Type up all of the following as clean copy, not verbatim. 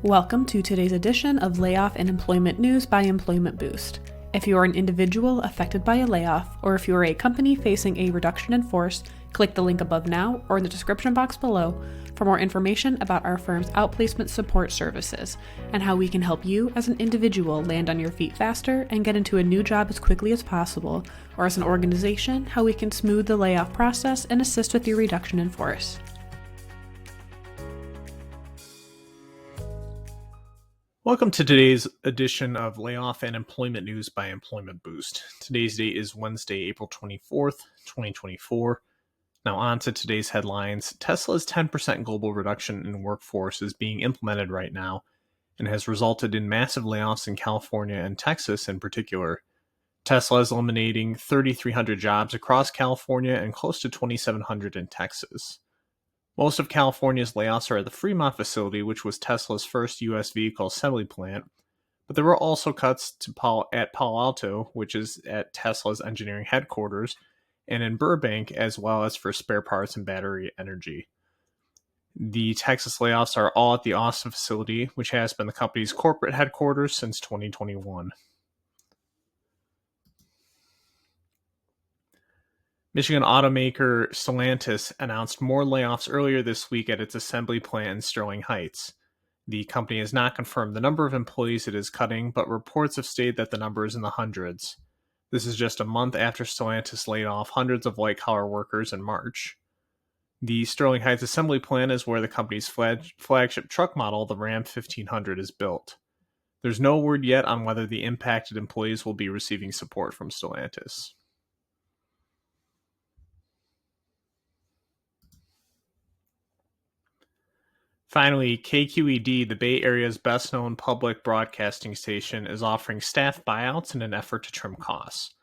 Welcome to today's edition of Layoff and Employment News by Employment Boost. If you are an individual affected by a layoff, or if you are a company facing a reduction in force, click the link above now or in the description box below for more information about our firm's outplacement support services and how we can help you as an individual land on your feet faster and get into a new job as quickly as possible, or as an organization, how we can smooth the layoff process and assist with your reduction in force. Welcome to today's edition of Layoff and Employment News by Employment Boost. Today's date is Wednesday, April 24th, 2024. Now on to today's headlines. Tesla's 10% global reduction in workforce is being implemented right now and has resulted in massive layoffs in California and Texas in particular. Tesla is eliminating 3,300 jobs across California and close to 2,700 in Texas. Most of California's layoffs are at the Fremont facility, which was Tesla's first U.S. vehicle assembly plant, but there were also cuts at Palo Alto, which is at Tesla's engineering headquarters, and in Burbank, as well as for spare parts and battery energy. The Texas layoffs are all at the Austin facility, which has been the company's corporate headquarters since 2021. Michigan automaker Stellantis announced more layoffs earlier this week at its assembly plant in Sterling Heights. The company has not confirmed the number of employees it is cutting, but reports have stated that the number is in the hundreds. This is just a month after Stellantis laid off hundreds of white-collar workers in March. The Sterling Heights assembly plant is where the company's flagship truck model, the Ram 1500, is built. There's no word yet on whether the impacted employees will be receiving support from Stellantis. Finally, KQED, the Bay Area's best-known public broadcasting station, is offering staff buyouts in an effort to trim costs.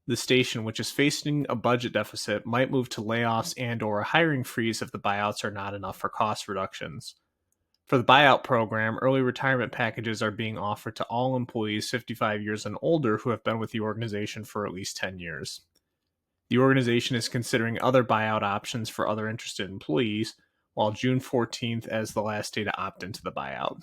The station, which is facing a budget deficit, might move to layoffs and/or a hiring freeze if the buyouts are not enough for cost reductions. For the buyout program, early retirement packages are being offered to all employees 55 years and older who have been with the organization for at least 10 years. The organization is considering other buyout options for other interested employees, while June 14th as the last day to opt into the buyout.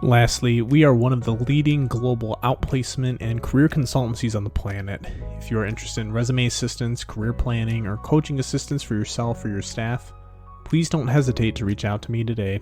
Lastly, we are one of the leading global outplacement and career consultancies on the planet. If you are interested in resume assistance, career planning, or coaching assistance for yourself or your staff, please don't hesitate to reach out to me today.